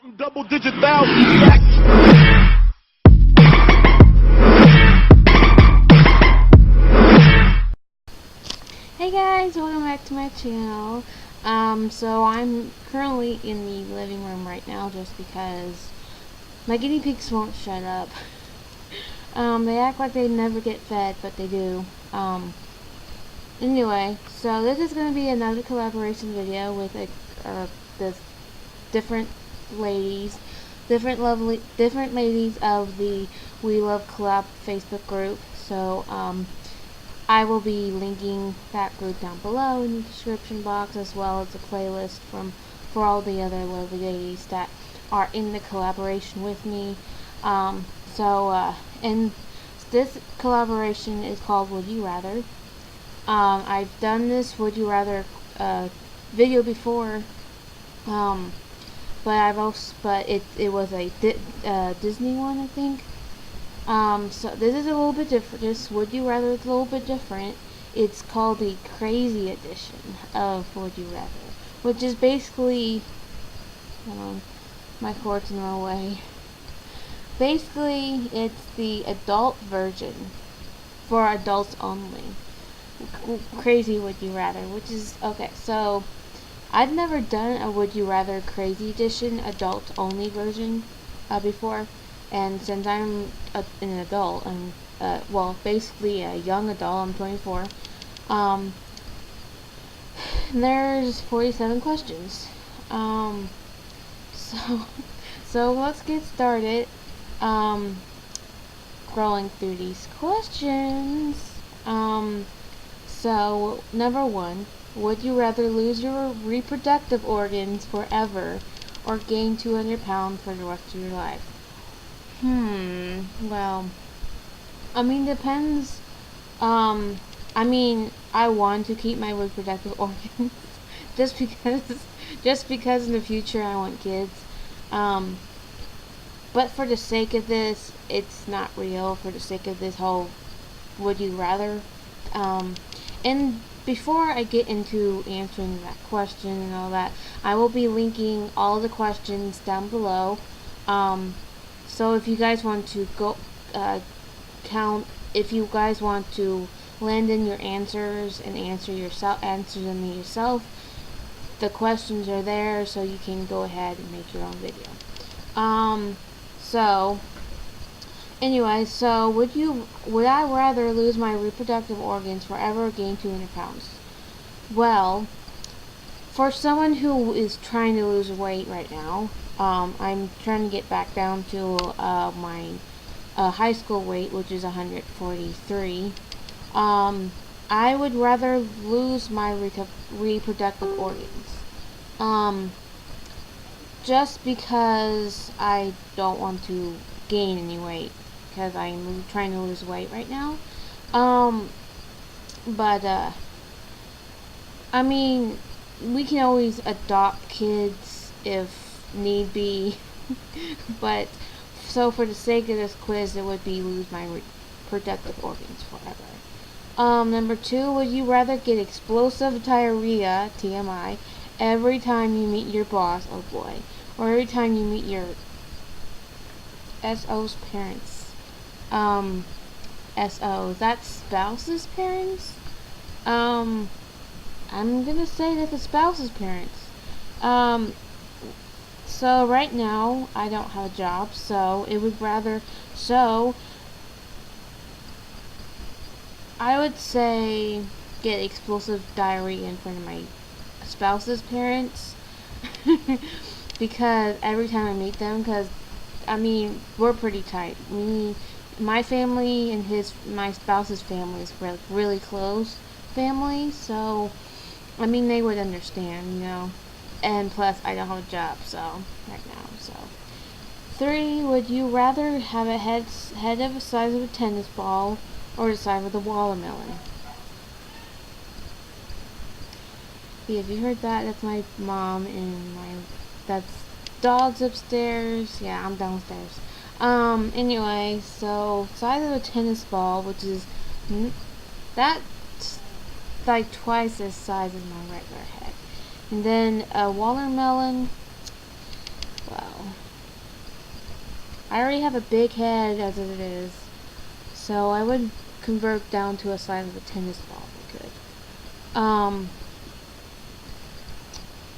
Double-digit thousands stacks. Hey guys, welcome back to my channel. So I'm currently in the living room right now just because my guinea pigs won't shut up. They act like they never get fed, but they do. Anyway, so this is going to be another collaboration video with the different ladies, different ladies of the We Love Collab Facebook group. So, I will be linking that group down below in the description box, as well as a playlist for all the other lovely ladies that are in the collaboration with me. And this collaboration is called Would You Rather. I've done this Would You Rather video before, but it was a Disney one, I think. So this is a little bit different. This Would You Rather is a little bit different. It's called the Crazy Edition of Would You Rather, which is basically, my cord's in my way. Basically, it's the adult version for adults only. Crazy Would You Rather, which is okay. So I've never done a Would You Rather Crazy Edition adult only version before. And since I'm an adult, I'm basically a young adult. I'm 24. There's 47 questions. So let's get started. Scrolling through these questions. So number 1, would you rather lose your reproductive organs forever, or gain 200 pounds for the rest of your life? Well, I mean, depends. I want to keep my reproductive organs just because in the future I want kids. But for the sake of this, it's not real. For the sake of this whole Would You Rather. And before I get into answering that question and all that, I will be linking all the questions down below. So if you guys want to go if you guys want to land in your answers and answer them yourself, the questions are there, so you can go ahead and make your own video. So anyway, so would I rather lose my reproductive organs forever or gain 200 pounds? Well, for someone who is trying to lose weight right now, I'm trying to get back down to my high school weight, which is 143. I would rather lose my reproductive organs. Just because I don't want to gain any weight, because I'm trying to lose weight right now. I mean, we can always adopt kids if need be. But so for the sake of this quiz, it would be lose my reproductive organs forever. Number 2, would you rather get explosive diarrhea, TMI, every time you meet your boss, oh boy, or every time you meet your SO's parents? SO, is that spouse's parents? I'm gonna say that the spouse's parents. So right now I don't have a job, so I would say get explosive diarrhea in front of my spouse's parents. Because every time I meet them, because I mean, we're pretty tight. My family and my spouse's family is really close family, so I mean, they would understand, and plus I don't have a job, so right now. So 3, would you rather have a head of the size of a tennis ball or the size of a watermelon? Yeah, if you heard that, that's my mom, and that's dogs upstairs. Yeah, I'm downstairs. Anyway, so size of a tennis ball, which is that's like twice the size of my regular head. And then a watermelon, well, I already have a big head as it is, so I would convert down to a size of a tennis ball if I could.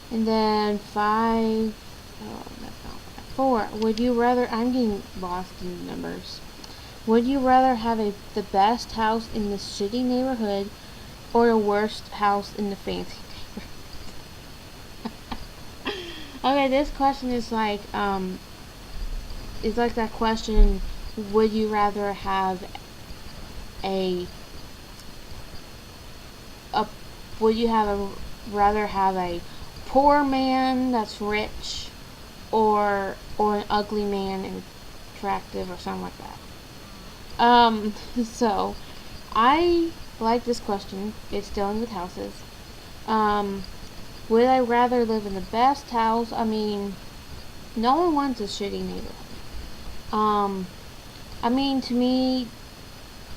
And then 5, oh, that's not bad. 4, would you rather, I'm getting lost in the numbers. Would you rather have the best house in the shitty neighborhood or the worst house in the fancy neighborhood? Okay, this question is like, it's like that question, would you rather have a would you rather have a poor man that's rich or an ugly man and attractive or something like that? So I like this question. It's dealing with houses. Would I rather live in the best house? I mean, no one wants a shitty neighborhood. I mean, to me,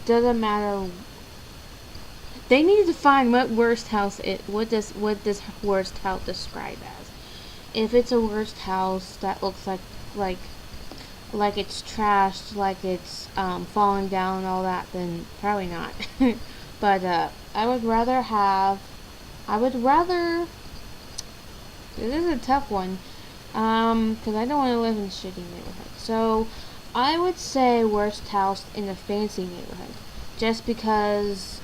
doesn't matter. They need to find what worst house what does worst house describe as. If it's a worst house that looks like it's trashed, like it's falling down and all that, then probably not. But I would rather this is a tough one, because I don't want to live in a shitty neighborhood. So I would say worst house in a fancy neighborhood, just because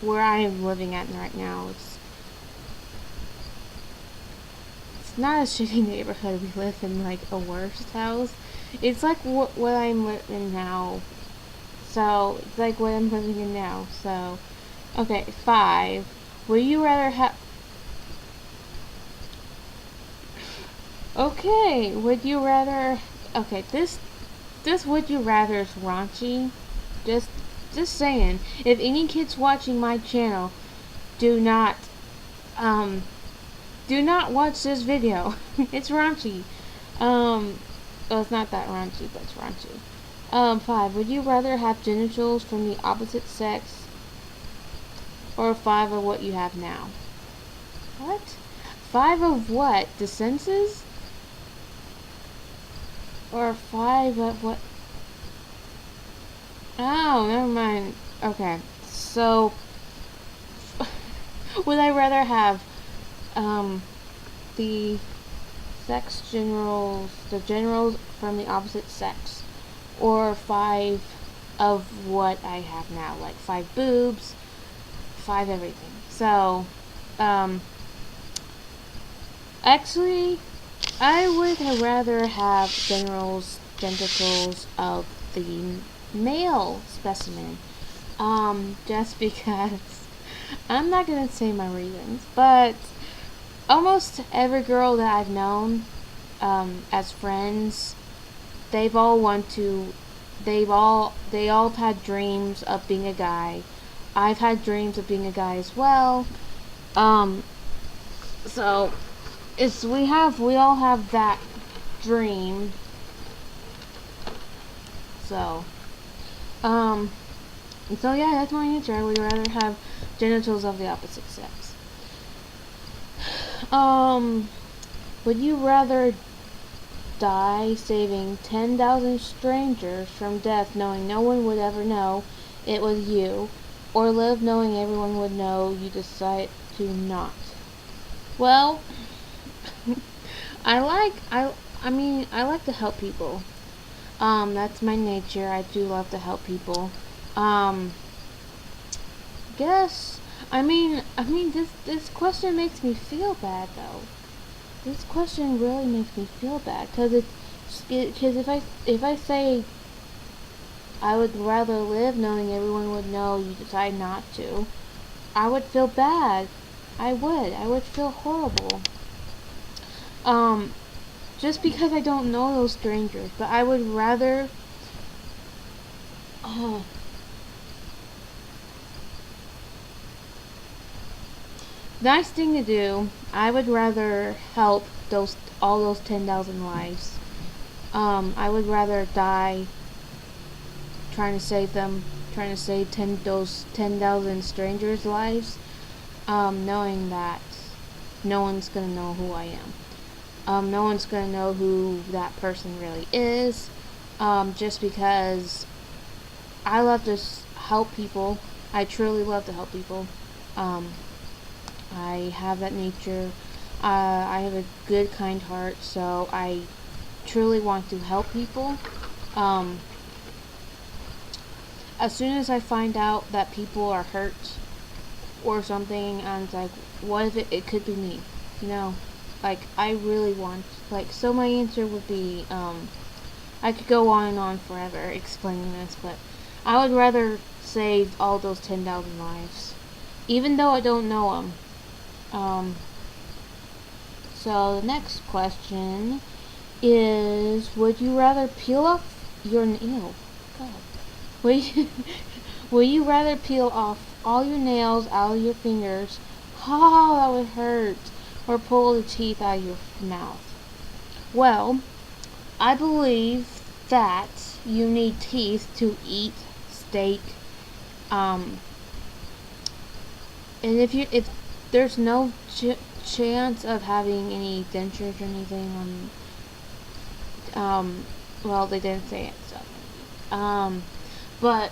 where I am living at right now, it's not a shitty neighborhood. We live in like a worst house. It's like what I'm living in now. So it's like what I'm living in now. So okay, 5. Would you rather have? Okay, would you rather? Okay, this would you rather is raunchy. Just saying. If any kids watching my channel, do not watch this video. It's raunchy. Well, it's not that raunchy, but it's raunchy. 5. Would you rather have genitals from the opposite sex, or 5 of what you have now? What? 5 of what? The senses? Or 5 of what? Oh, never mind. Okay, so would I rather have the the generals from the opposite sex, or 5 of what I have now, like 5 boobs, 5 everything. So, actually, I would rather have genitals of the male specimen, just because I'm not gonna say my reasons, but almost every girl that I've known, as friends, they all had dreams of being a guy. I've had dreams of being a guy as well. So we all have that dream. So yeah, that's my answer. I would rather have genitals of the opposite sex. Would you rather die saving 10,000 strangers from death knowing no one would ever know it was you, or live knowing everyone would know you decide to not? Well, I like to help people. That's my nature. I do love to help people. Guess, this question makes me feel bad, though. This question really makes me feel bad, because if I say I would rather live knowing everyone would know you decide not to, I would feel bad. I would feel horrible. Just because I don't know those strangers, but I would rather, nice thing to do. I would rather help all those 10,000 lives. I would rather die trying to save them, trying to save those 10,000 strangers' lives, knowing that no one's gonna know who I am. No one's gonna know who that person really is. Just because I love to help people. I truly love to help people. Um, I have that nature. I have a good, kind heart, so I truly want to help people. Um, as soon as I find out that people are hurt or something, and it's like, what if it could be me? You know, like, I really want, like, so my answer would be, I could go on and on forever explaining this, but I would rather save all those 10,000 lives, even though I don't know them. So the next question is, would you rather peel off your nail? God. Would you, would you rather peel off all your nails out of your fingers? Oh, that would hurt. Or pull the teeth out of your mouth? Well, I believe that you need teeth to eat steak. Um, and if there's no chance of having any dentures or anything well, they didn't say it, so but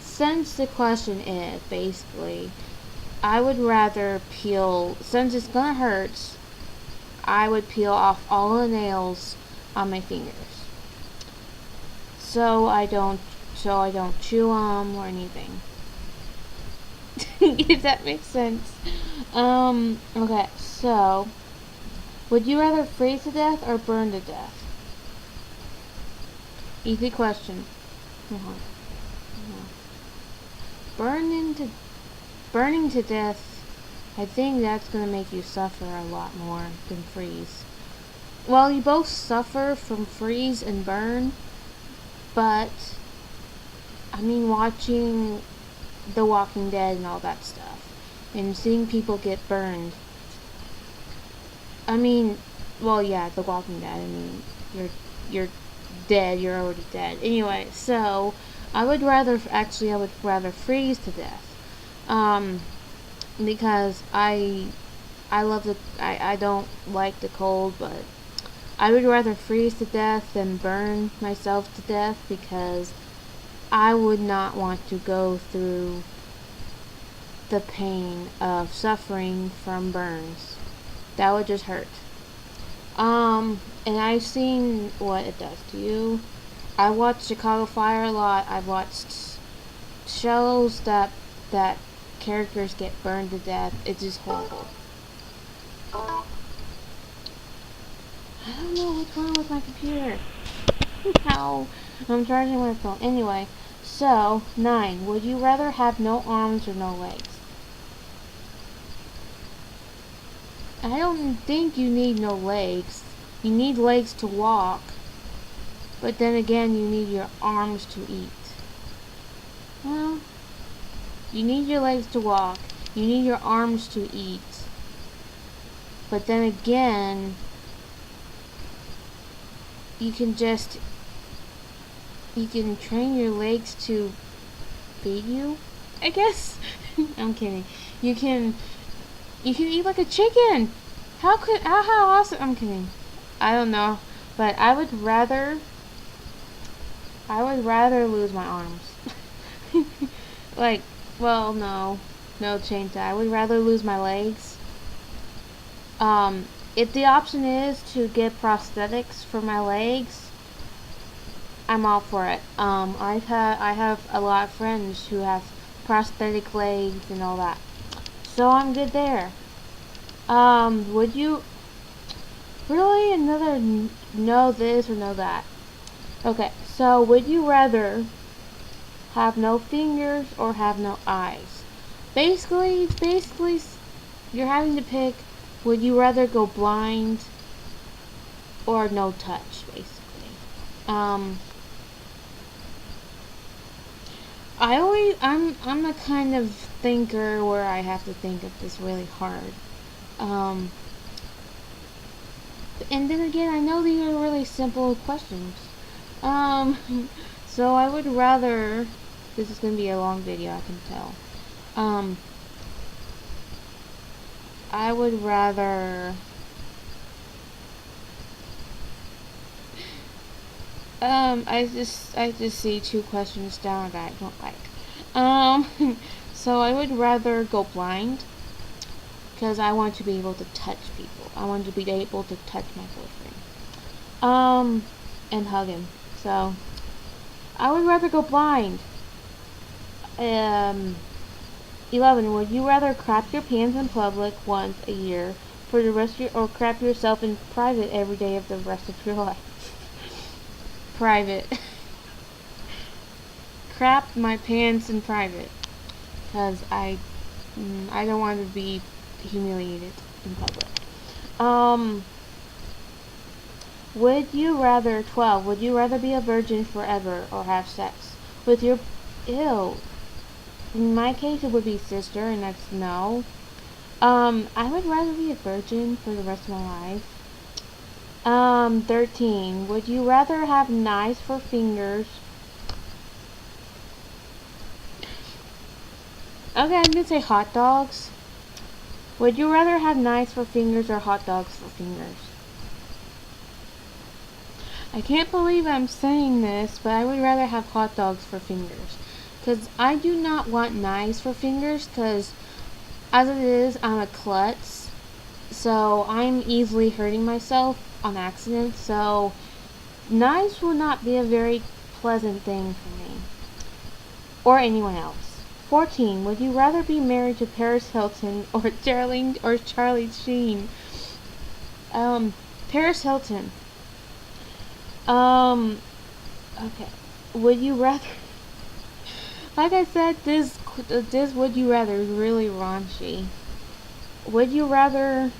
since the question is basically, I would rather peel, since it's gonna hurt, I would peel off all the nails on my fingers, so I don't chew them or anything. If that makes sense. Okay, so would you rather freeze to death or burn to death? Easy question. Burning to death, I think that's gonna make you suffer a lot more than freeze. Well, you both suffer from freeze and burn, but I mean, watching The Walking Dead and all that stuff, and seeing people get burned. I mean, well, yeah, The Walking Dead. I mean, you're dead. You're already dead. Anyway, so I would rather freeze to death. Because I don't like the cold, but I would rather freeze to death than burn myself to death, because I would not want to go through the pain of suffering from burns. That would just hurt. And I've seen what it does to you. I watched Chicago Fire a lot. I've watched shows that characters get burned to death. It's just horrible. I don't know what's wrong with my computer. How? I'm charging my phone. Anyway, so 9. Would you rather have no arms or no legs? I don't think you need no legs. You need legs to walk, but then again, you need your arms to eat. Well, you need your legs to walk. You need your arms to eat. But then again, you can train your legs to feed you, I guess. I'm kidding. You can eat like a chicken. How awesome. I'm kidding. I don't know, but I would rather lose my arms. Like, well, no, change that. I would rather lose my legs. If the option is to get prosthetics for my legs, I'm all for it. I have a lot of friends who have prosthetic legs and all that, so I'm good there. Would you really another know this or know that? Okay, so would you rather have no fingers or have no eyes? Basically, you're having to pick. Would you rather go blind or no touch? Basically, I'm the kind of thinker where I have to think of this really hard. And then again, I know these are really simple questions. So I would rather, this is going to be a long video, I can tell. I would rather I just see two questions down that I don't like. Um, so I would rather go blind because I want to be able to touch people. I want to be able to touch my boyfriend. And hug him. So I would rather go blind. Um, 11. Would you rather crap your pants in public once a year for the rest of your, or crap yourself in private every day of the rest of your life? Private. Crap my pants in private, cause I don't want to be humiliated in public. Um, would you rather 12? Would you rather be a virgin forever or have sex with your ew? In my case, it would be sister, and that's no. I would rather be a virgin for the rest of my life. 13. Would you rather have knives for fingers? Okay, I'm gonna say hot dogs. Would you rather have knives for fingers or hot dogs for fingers? I can't believe I'm saying this, but I would rather have hot dogs for fingers. Because I do not want knives for fingers, because as it is, I'm a klutz. So I'm easily hurting myself on accident. So knives will not be a very pleasant thing for me. Or anyone else. 14. Would you rather be married to Paris Hilton or Charlie Sheen? Paris Hilton. Okay. Would you rather... Like I said, this would you rather is really raunchy. Would you rather...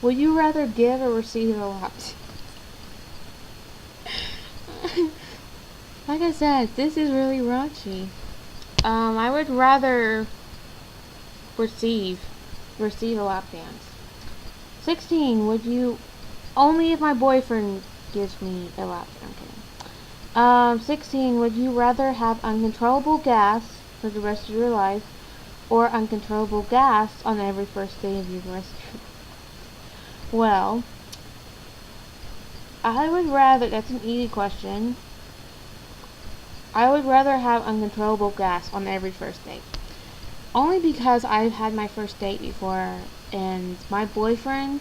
would you rather give or receive a lot? Like I said, this is really raunchy. I would rather receive a lap dance. 16. Would you... Only if my boyfriend gives me a lap dance. 16. Would you rather have uncontrollable gas for the rest of your life or uncontrollable gas on every first day of your rest of your life? Well, I would rather... That's an easy question. I would rather have uncontrollable gas on every first date. Only because I've had my first date before, and my boyfriend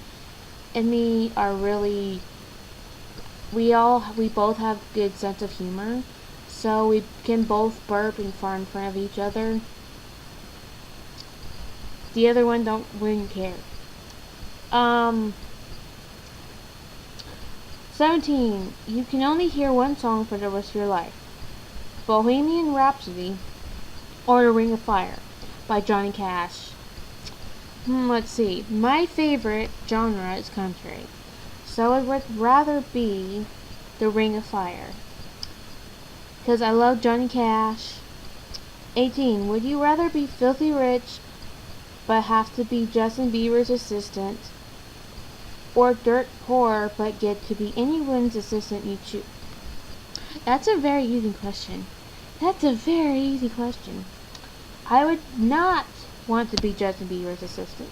and me are really... We both have good sense of humor, so we can both burp and fart in front of each other. The other one wouldn't care. 17. You can only hear one song for the rest of your life. Bohemian Rhapsody or The Ring of Fire by Johnny Cash. Let's see. My favorite genre is country, so I would rather be The Ring of Fire, because I love Johnny Cash. 18. Would you rather be filthy rich but have to be Justin Bieber's assistant, or dirt poor but get to be anyone's assistant you choose? That's a very easy question. I would not want to be Justin Bieber's assistant.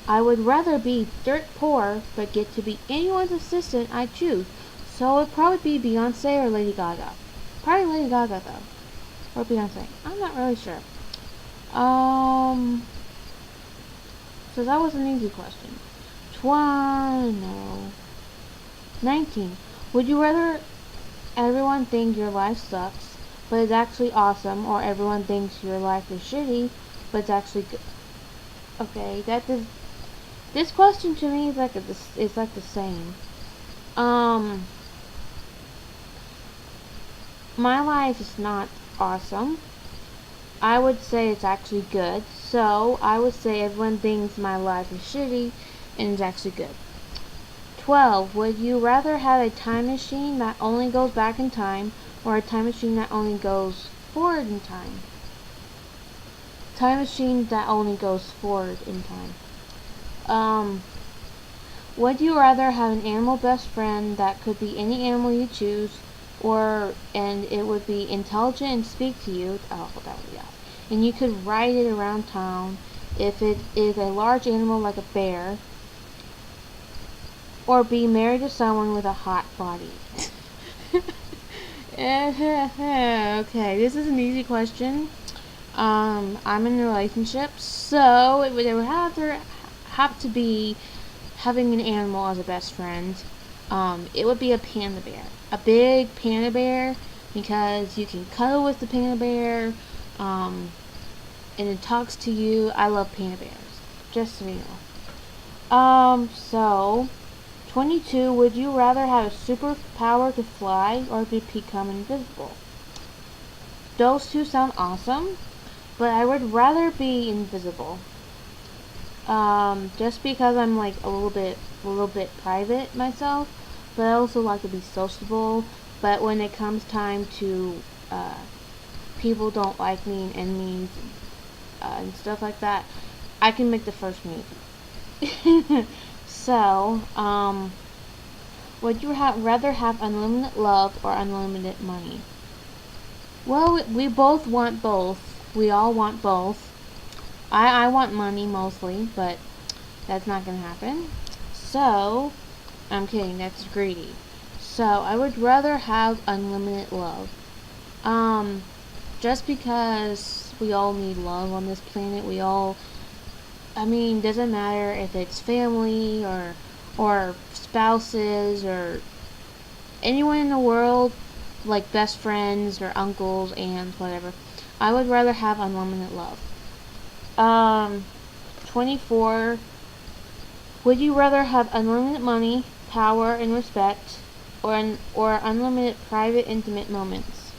I would rather be dirt poor but get to be anyone's assistant I choose. So it would probably be Beyonce or Lady Gaga. Probably Lady Gaga though. Or Beyonce. I'm not really sure. So that was an easy question. 19. Would you rather everyone think your life sucks, but it's actually awesome, or everyone thinks your life is shitty, but it's actually good? Okay, this question to me is like the same. My life is not awesome. I would say it's actually good. So I would say everyone thinks my life is shitty and it's actually good. 12. Would you rather have a time machine that only goes back in time or a time machine that only goes forward in time? Time machine that only goes forward in time. Would you rather have an animal best friend that could be any animal you choose, and it would be intelligent and speak to you? Oh, that would be awesome. And you could ride it around town. If it is a large animal like a bear, or be married to someone with a hot body? Okay, this is an easy question. I'm in a relationship, so it would have to be having an animal as a best friend. It would be a panda bear, a big panda bear, because you can cuddle with the panda bear, and it talks to you. I love panda bears, just so you know. So 22. Would you rather have a superpower to fly or to become invisible? Those two sound awesome, but I would rather be invisible. Just because I'm like a little bit private myself, but I also like to be sociable. But when it comes time to people don't like me and enemies and stuff like that, I can make the first move. So, would you rather have unlimited love or unlimited money? Well, we both want both. We all want both. I want money mostly, but that's not gonna happen. So, I'm kidding, that's greedy. So, I would rather have unlimited love. Just because we all need love on this planet. Doesn't matter if it's family or spouses or anyone in the world, like best friends or uncles, aunts, whatever. I would rather have unlimited love. 24. Would you rather have unlimited money, power, and respect, or unlimited private, intimate moments?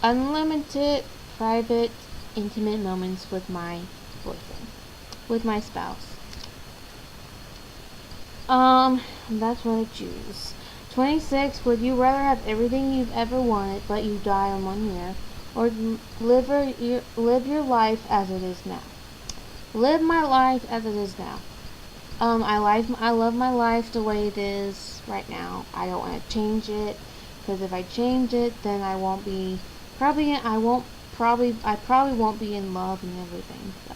Unlimited private, intimate moments with my boyfriend, with my spouse. That's what I choose. 26. Would you rather have everything you've ever wanted, but you die in 1 year, or live your life as it is now? Live my life as it is now. I love my life the way it is right now. I don't want to change it, because if I change it, then I probably won't be in love and everything. So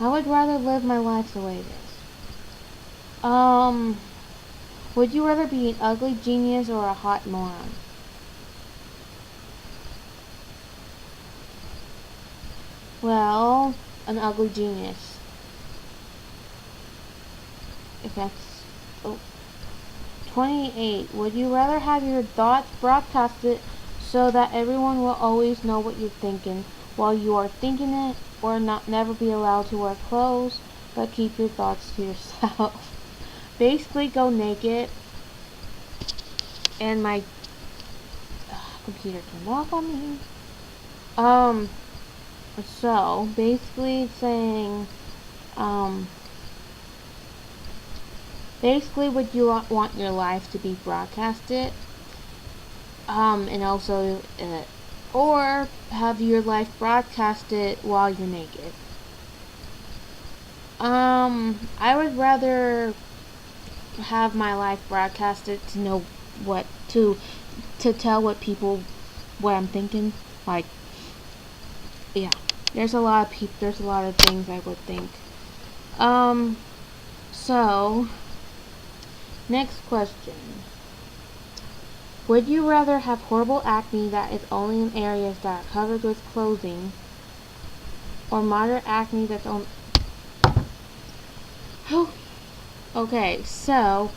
I would rather live my life the way it is. Would you rather be an ugly genius or a hot moron? Well, an ugly genius. If that's... Oh. 28. Would you rather have your thoughts broadcasted so that everyone will always know what you're thinking while you are thinking it, or never be allowed to wear clothes, but keep your thoughts to yourself? Basically, go naked, and my computer turned off on me. So basically it's saying, basically would you want your life to be broadcasted, and also, or have your life broadcasted while you're naked? I would rather have my life broadcasted to know what to tell what I'm thinking. Like, yeah, there's a lot of things I would think. So next question. Would you rather have horrible acne that is only in areas that are covered with clothing, or moderate acne that's on... Oh. Okay, so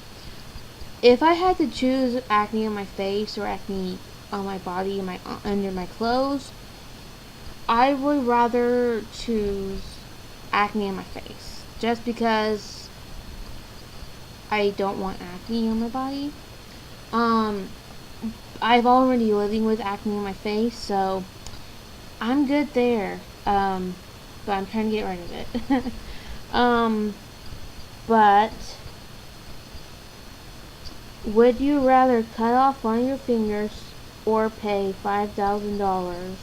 if I had to choose acne on my face or acne on my body and under my clothes, I would rather choose acne on my face, just because I don't want acne on my body. I've already living with acne on my face, so I'm good there. But I'm trying to get rid of it. But would you rather cut off one of your fingers or pay $5,000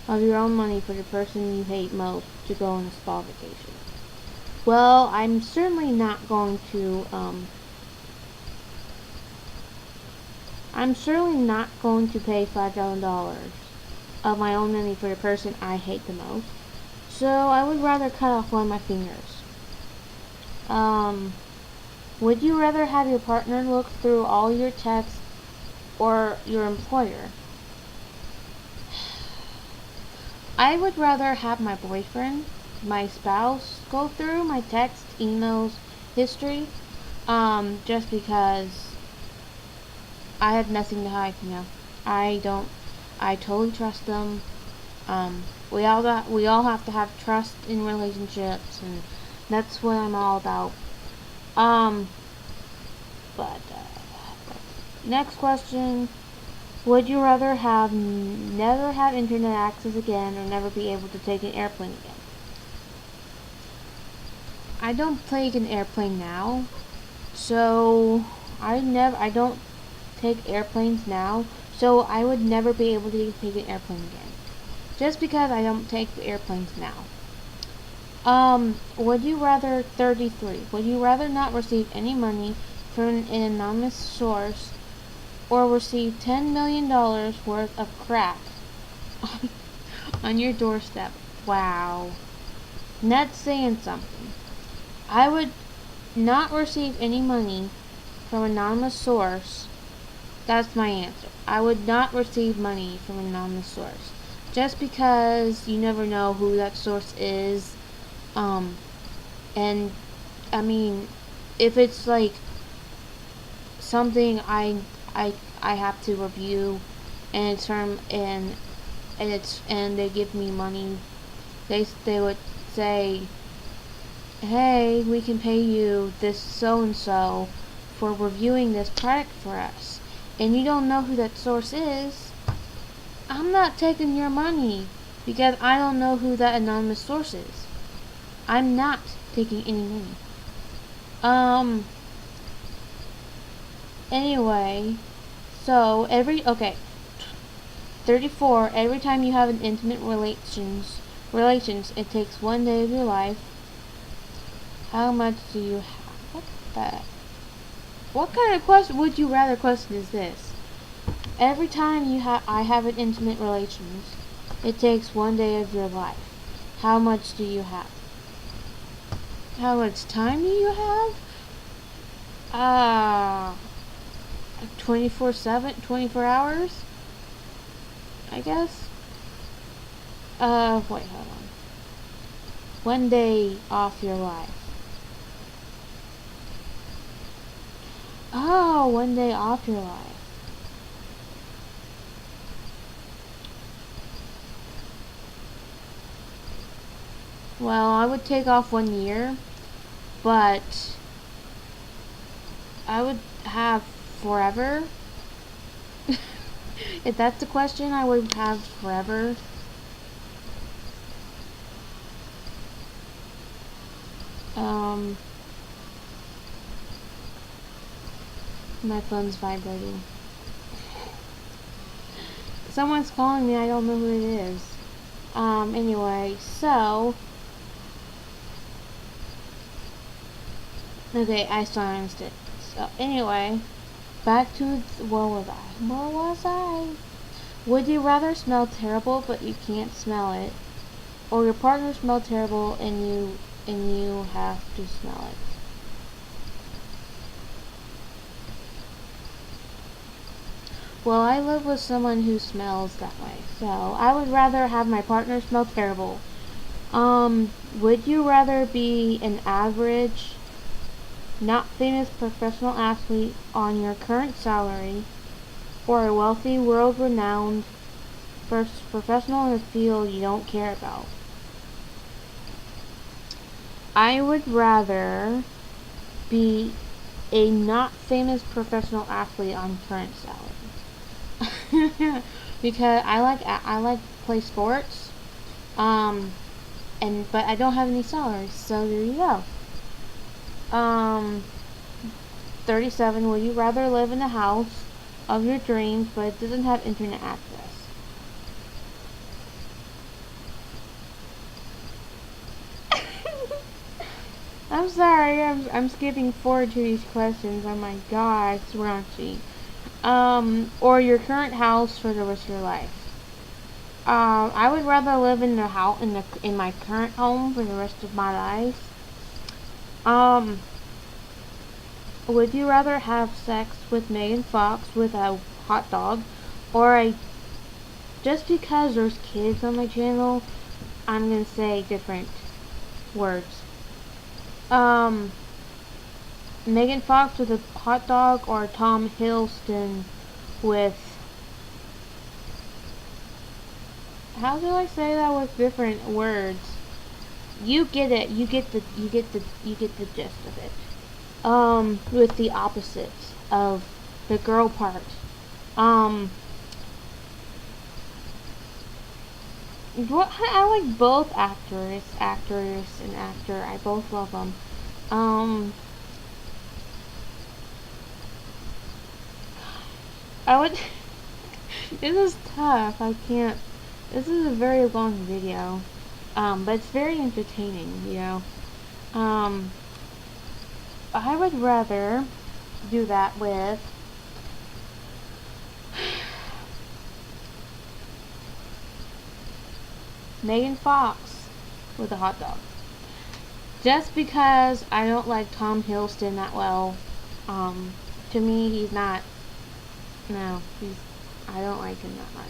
of your own money for the person you hate most to go on a spa vacation? Well, I'm certainly not going to pay $5,000 of my own money for the person I hate the most. So I would rather cut off one of my fingers. Um, would you rather have your partner look through all your texts or your employer? I would rather have my boyfriend, my spouse, go through my text, emails, history, just because I have nothing to hide, I don't, I totally trust them. We all have to have trust in relationships, and that's what I'm all about. Um, but next question: would you rather have never have internet access again, or never be able to take an airplane again? I don't take an airplane now, so I don't take airplanes now, so I would never be able to take an airplane again. Just because I don't take airplanes now. Would you rather 33? Would you rather not receive any money from an anonymous source or receive $10 million worth of crack on your doorstep? Wow. That's saying something. I would not receive any money from an anonymous source. That's my answer. I would not receive money from an anonymous source. Just because you never know who that source is. And I mean, if it's like something I have to review, and it's from and they give me money, they would say, hey, we can pay you this so and so for reviewing this product for us, and you don't know who that source is. I'm not taking your money because I don't know who that anonymous source is. I'm not taking any money. Anyway, so 34, every time you have an intimate relations, it takes one day of your life. How much do you have? What kind of question, would you rather question is this? Every time I have an intimate relations, it takes one day of your life. How much do you have? How much time do you have? 24/7, 24 hours? I guess. Wait, hold on. One day off your life. Oh, one day off your life. Well, I would take off 1 year, but I would have forever. If that's the question, I would have forever. My phone's vibrating. Someone's calling me, I don't know who it is. Anyway, so okay, I silenced it. So anyway, back to where was I? Where was I? Would you rather smell terrible but you can't smell it, or your partner smell terrible and you have to smell it? Well, I live with someone who smells that way, so I would rather have my partner smell terrible. Would you rather be an average, not famous professional athlete on your current salary, or a wealthy, world-renowned professional in a field you don't care about? I would rather be a not famous professional athlete on current salary. Because I like play sports, but I don't have any salary, so there you go. 37. Would you rather live in the house of your dreams, but it doesn't have internet access? I'm sorry, I'm skipping forward to these questions. Oh my god, it's raunchy. Or your current house for the rest of your life. I would rather live in the house in my current home for the rest of my life. Um, would you rather have sex with Megan Fox with a hot dog, or a just because there's kids on my channel, I'm gonna say different words. Um, Megan Fox with a hot dog, or Tom Hiddleston with, how do I say that with different words? You get it. You get the gist of it. With the opposites of the girl part. Um, I like both actress, and actor. I both love them. Um, I would. This is tough. I can't. This is a very long video. But it's very entertaining, you know. Um, I would rather do that with Megan Fox with a hot dog. Just because I don't like Tom Hiddleston that well. To me, he's not. No, I don't like him that much.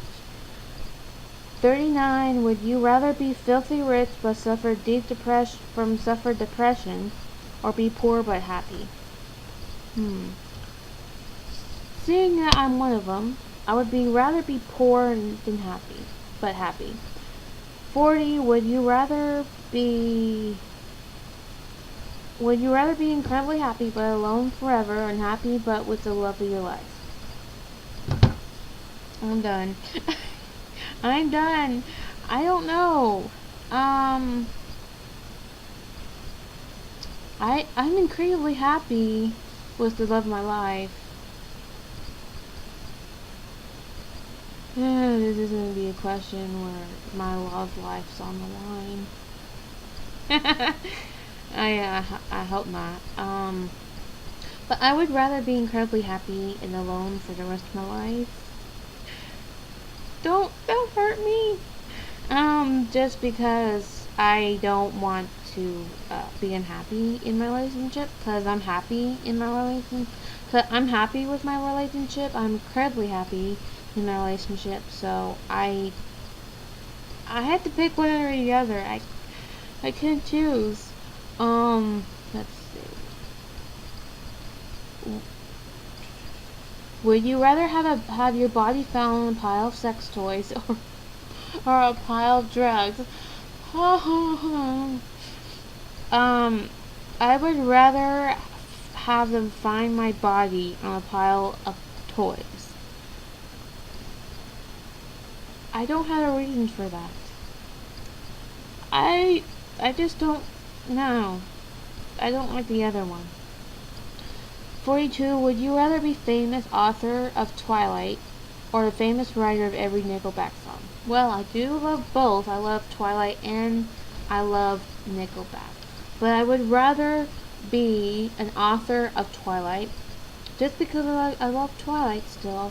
39. Would you rather be filthy rich but suffer depression, or be poor but happy? Seeing that I'm one of them, I would rather be poor than happy, but happy. 40. Would you rather be incredibly happy but alone forever, and happy but with the love of your life? I'm done. I'm done. I don't know. I'm incredibly happy with the love of my life. This is going to be a question where my love life's on the line. I hope not. But I would rather be incredibly happy and alone for the rest of my life. Don't hurt me. Just because I don't want to be unhappy in my relationship, because I'm happy in my relationship. Cause I'm happy with my relationship. I'm incredibly happy in my relationship. So I had to pick one or the other. I couldn't choose. Let's see. Would you rather have your body found in a pile of sex toys, or a pile of drugs? I would rather have them find my body on a pile of toys. I don't have a reason for that. I just don't know. I don't like the other one. 42. Would you rather be famous author of Twilight, or a famous writer of every Nickelback song? Well, I do love both. I love Twilight and I love Nickelback. But I would rather be an author of Twilight, just because I love Twilight still.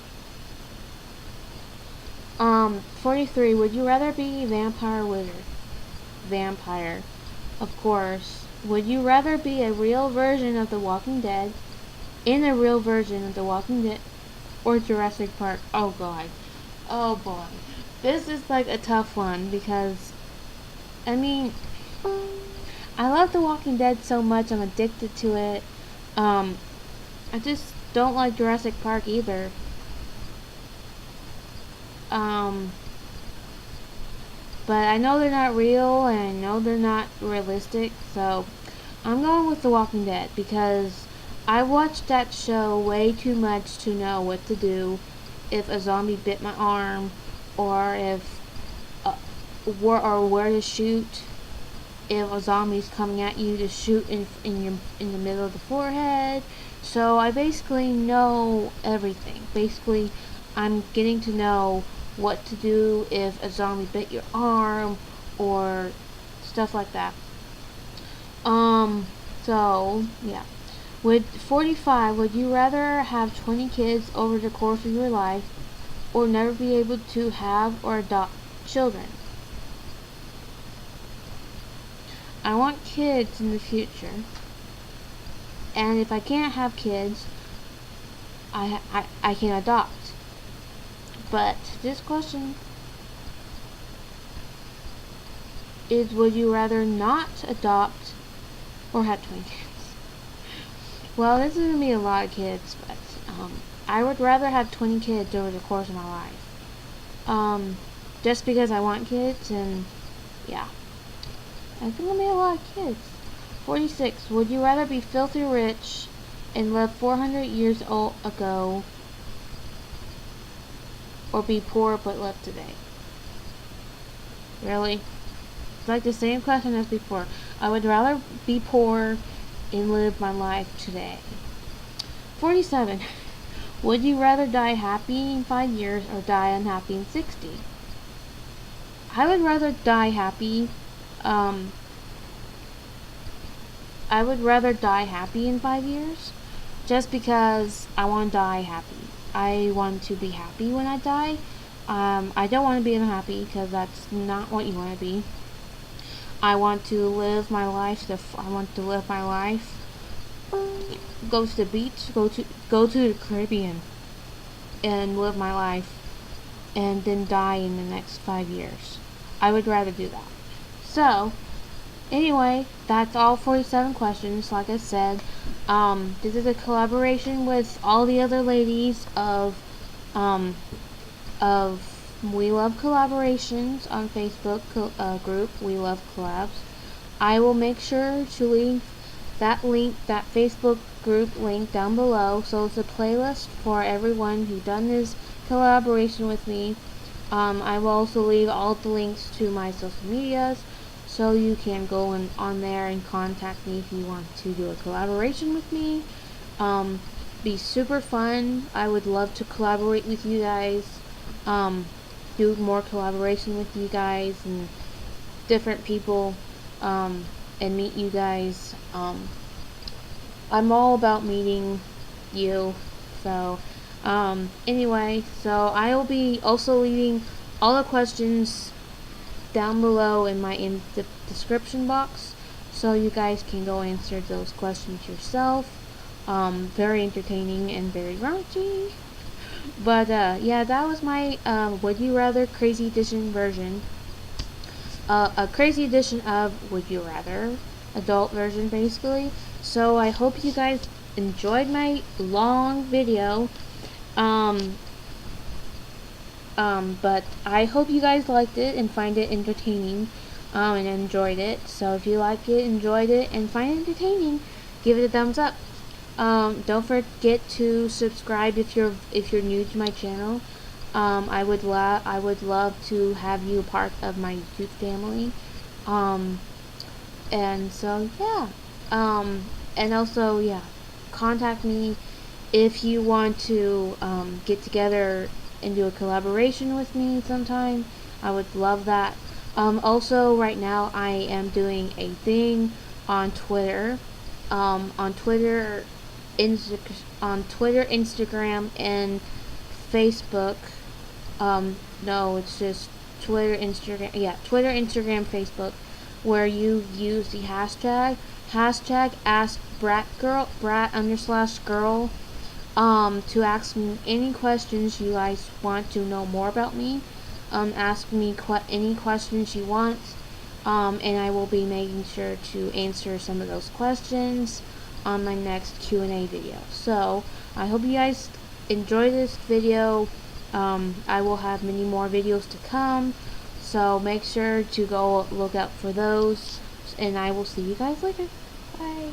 43. Would you rather be vampire or wizard? Vampire, of course. Would you rather be a real version of The Walking Dead, in a real version of The Walking Dead, or Jurassic Park? Oh god. Oh boy. This is like a tough one, because I mean, I love The Walking Dead so much, I'm addicted to it. I just don't like Jurassic Park either. But I know they're not real, and I know they're not realistic, so I'm going with The Walking Dead, because I watched that show way too much to know what to do if a zombie bit my arm, or if where to shoot if a zombie's coming at you, to shoot in the middle of the forehead. So I basically know everything. Basically, I'm getting to know what to do if a zombie bit your arm, or stuff like that. So yeah. With 45, would you rather have 20 kids over the course of your life, or never be able to have or adopt children? I want kids in the future. And if I can't have kids, I can adopt. But this question is, would you rather not adopt or have 20 kids? Well, this is going to be a lot of kids, but I would rather have 20 kids over the course of my life. Just because I want kids, and yeah. I think it'll be a lot of kids. 46. Would you rather be filthy rich and live 400 years ago, or be poor but live today? Really? It's like the same question as before. I would rather be poor and live my life today. 47. Would you rather die happy in 5 years or die unhappy in 60? I would rather die happy. I would rather die happy in 5 years, just because I want to die happy. I want to be happy when I die. I don't want to be unhappy, because that's not what you want to be. I want to live my life. I want to live my life. Go to the beach. Go to the Caribbean, and live my life, and then die in the next 5 years. I would rather do that. So, anyway, that's all 47 questions. Like I said, this is a collaboration with all the other ladies of We Love Collaborations on Facebook group, We Love Collabs. I will make sure to leave that Facebook group link down below. So it's a playlist for everyone who done this collaboration with me. I will also leave all the links to my social medias, so you can go on there and contact me if you want to do a collaboration with me. Be super fun. I would love to collaborate with you guys. Do more collaboration with you guys and different people, and meet you guys. I'm all about meeting you. So anyway, so I will be also leaving all the questions down below in the description box, so you guys can go answer those questions yourself. Very entertaining and very raunchy. But yeah, that was my Would You Rather Crazy Edition version. A crazy edition of Would You Rather, adult version basically. So I hope you guys enjoyed my long video. But I hope you guys liked it and find it entertaining, and enjoyed it. So if you like it, enjoyed it, and find it entertaining, give it a thumbs up. Don't forget to subscribe if you're new to my channel. I would love to have you a part of my YouTube family. And so yeah. And also, yeah, contact me if you want to get together and do a collaboration with me sometime. I would love that. Also, right now I am doing a thing on Twitter. On Twitter, Instagram, and Facebook. No, it's just Twitter, Instagram. Yeah, Twitter, Instagram, Facebook, where you use the hashtag #AskBratGirl, to ask me any questions you guys want to know more about me. Ask me any questions you want, and I will be making sure to answer some of those questions on my next Q&A video. So I hope you guys enjoy this video. I will have many more videos to come, so make sure to go look out for those, and I will see you guys later. Bye.